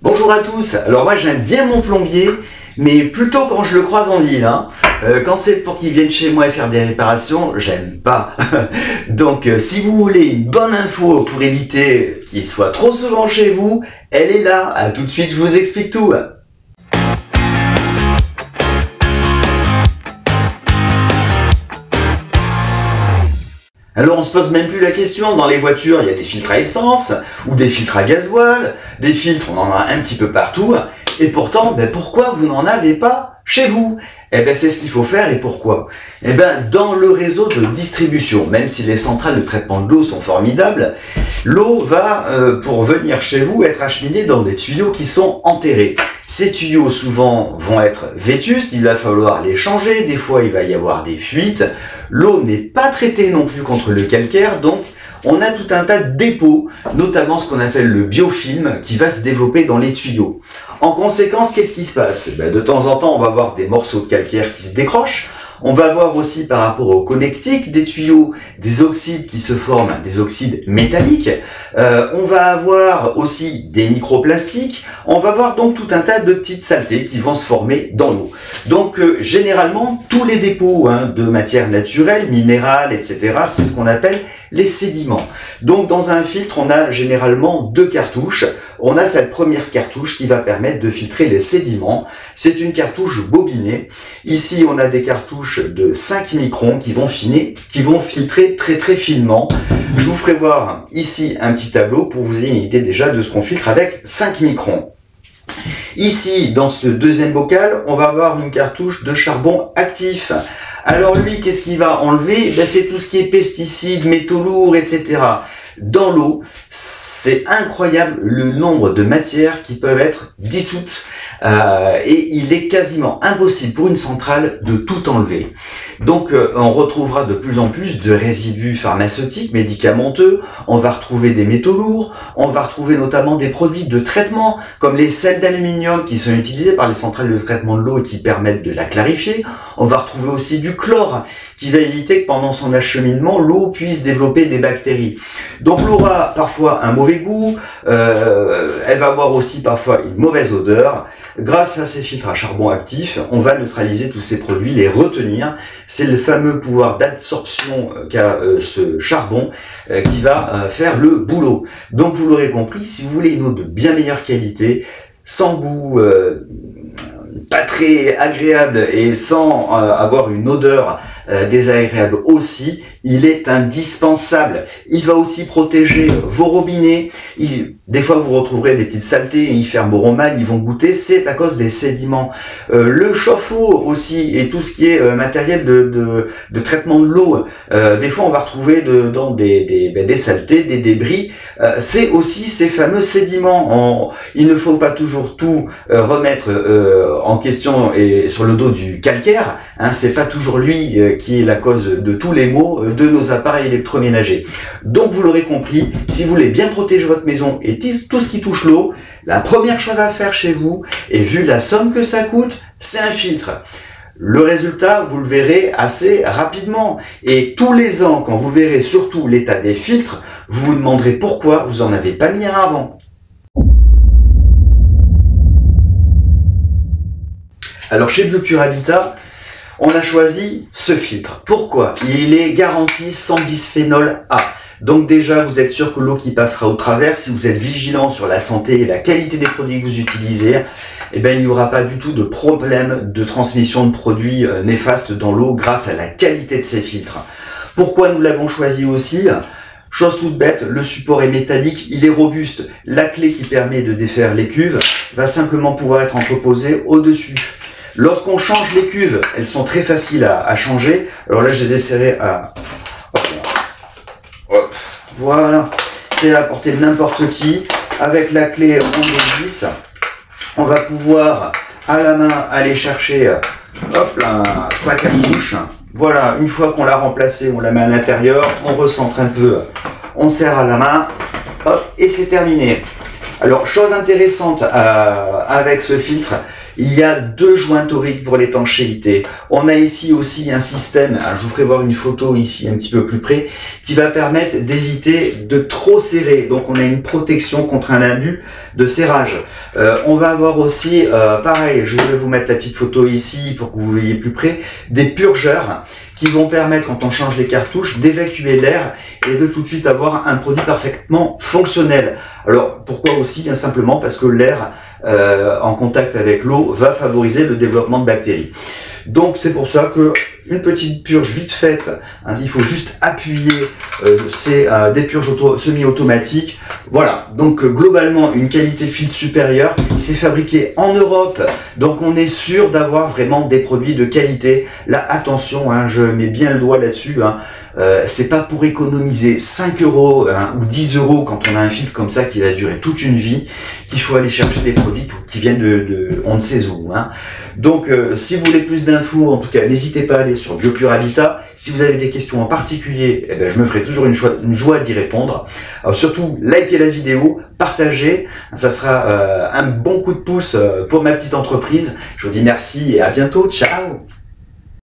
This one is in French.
Bonjour à tous. Alors moi j'aime bien mon plombier, mais plutôt quand je le croise en ville. Quand c'est pour qu'il vienne chez moi et faire des réparations, j'aime pas. Donc si vous voulez une bonne info pour éviter qu'il soit trop souvent chez vous, elle est là. À tout de suite, je vous explique tout. Alors on se pose même plus la question, dans les voitures il y a des filtres à essence ou des filtres à gasoil, des filtres on en a un petit peu partout, et pourtant pourquoi vous n'en avez pas chez vous? C'est ce qu'il faut faire. Et pourquoi? Dans le réseau de distribution, même si les centrales de traitement de l'eau sont formidables, l'eau va, pour venir chez vous, être acheminée dans des tuyaux qui sont enterrés. Ces tuyaux souvent vont être vétustes, il va falloir les changer, des fois il va y avoir des fuites. L'eau n'est pas traitée non plus contre le calcaire, donc on a tout un tas de dépôts, notamment ce qu'on appelle le biofilm qui va se développer dans les tuyaux. En conséquence, qu'est-ce qui se passe? De temps en temps, on va avoir des morceaux de calcaire qui se décrochent. On va voir aussi par rapport au connectique des tuyaux des oxydes qui se forment, des oxydes métalliques. On va avoir aussi des microplastiques. On va voir donc tout un tas de petites saletés qui vont se former dans l'eau. Donc généralement, tous les dépôts de matières naturelles, minérales, etc., c'est ce qu'on appelle les sédiments. Donc dans un filtre, on a généralement deux cartouches. On a cette première cartouche qui va permettre de filtrer les sédiments. C'est une cartouche bobinée. Ici, on a des cartouches de 5 microns qui vont filtrer très finement. Je vous ferai voir ici un petit tableau pour vous ayez une idée déjà de ce qu'on filtre avec 5 microns. Ici, dans ce deuxième bocal, on va avoir une cartouche de charbon actif. Alors lui, qu'est-ce qu'il va enlever? C'est tout ce qui est pesticides, métaux lourds, etc. Dans l'eau, c'est incroyable le nombre de matières qui peuvent être dissoutes et il est quasiment impossible pour une centrale de tout enlever. Donc on retrouvera de plus en plus de résidus pharmaceutiques, médicamenteux, on va retrouver des métaux lourds, on va retrouver notamment des produits de traitement comme les sels d'aluminium qui sont utilisés par les centrales de traitement de l'eau et qui permettent de la clarifier. On va retrouver aussi du chlore qui va éviter que pendant son acheminement, l'eau puisse développer des bactéries. Donc l'eau aura parfois un mauvais goût, elle va avoir aussi parfois une mauvaise odeur. Grâce à ces filtres à charbon actif, on va neutraliser tous ces produits, les retenir. C'est le fameux pouvoir d'absorption qu'a ce charbon qui va faire le boulot. Donc vous l'aurez compris, si vous voulez une eau de bien meilleure qualité, sans goût, pas très agréable et sans avoir une odeur désagréable aussi, il est indispensable. Il va aussi protéger vos robinets. Des fois, vous retrouverez des petites saletés et ils fermeront mal, ils vont goûter. C'est à cause des sédiments. Le chauffe-eau aussi et tout ce qui est matériel de traitement de l'eau. Des fois, on va retrouver dedans des saletés, des débris. C'est aussi ces fameux sédiments. Il ne faut pas toujours tout remettre en question et sur le dos du calcaire. C'est pas toujours lui qui est la cause de tous les maux de nos appareils électroménagers. Donc vous l'aurez compris, si vous voulez bien protéger votre maison et tout ce qui touche l'eau, la première chose à faire chez vous, et vu la somme que ça coûte, c'est un filtre. Le résultat, vous le verrez assez rapidement. Et tous les ans, quand vous verrez surtout l'état des filtres, vous vous demanderez pourquoi vous n'en avez pas mis un avant. Alors chez BioPure Habitat, on a choisi ce filtre. Pourquoi? Il est garanti sans bisphénol A. Donc déjà, vous êtes sûr que l'eau qui passera au travers, si vous êtes vigilant sur la santé et la qualité des produits que vous utilisez, il n'y aura pas du tout de problème de transmission de produits néfastes dans l'eau grâce à la qualité de ces filtres. Pourquoi nous l'avons choisi aussi? Chose toute bête, le support est métallique, il est robuste. La clé qui permet de défaire les cuves va simplement pouvoir être entreposée au-dessus. Lorsqu'on change les cuves, elles sont très faciles à changer. Alors là, j'ai desserré à... Hop, voilà. C'est à la portée de n'importe qui. Avec la clé en 10, on va pouvoir à la main aller chercher hop là, un sac à couche. Voilà, une fois qu'on l'a remplacé, on la met à l'intérieur, on recentre un peu, on serre à la main, hop, et c'est terminé. Alors, chose intéressante avec ce filtre, Il y a 2 joints toriques pour l'étanchéité. On a ici aussi un système, je vous ferai voir une photo ici un petit peu plus près, qui va permettre d'éviter de trop serrer. Donc on a une protection contre un abus de serrage. On va avoir aussi, pareil, je vais vous mettre la petite photo ici pour que vous voyez plus près, des purgeurs qui vont permettre, quand on change les cartouches, d'évacuer l'air et de tout de suite avoir un produit parfaitement fonctionnel. Alors pourquoi aussi? Bien simplement parce que l'air en contact avec l'eau va favoriser le développement de bactéries. Donc c'est pour ça que une petite purge vite faite, hein, il faut juste appuyer, c'est des purges semi-automatiques. Voilà, donc globalement une qualité de filtre supérieure, c'est fabriqué en Europe, donc on est sûr d'avoir vraiment des produits de qualité. Là attention, hein, je mets bien le doigt là-dessus, hein, c'est pas pour économiser 5 € hein, ou 10 € quand on a un filtre comme ça qui va durer toute une vie, qu'il faut aller chercher des produits qui viennent de on ne sait où. Hein. Donc si vous voulez plus d'infos, en tout cas n'hésitez pas à aller sur Biopure Habitat. Si vous avez des questions en particulier, eh ben, je me ferai toujours une joie d'y répondre. Alors, surtout, likez la vidéo, partagez, ça sera un bon coup de pouce pour ma petite entreprise. Je vous dis merci et à bientôt, ciao.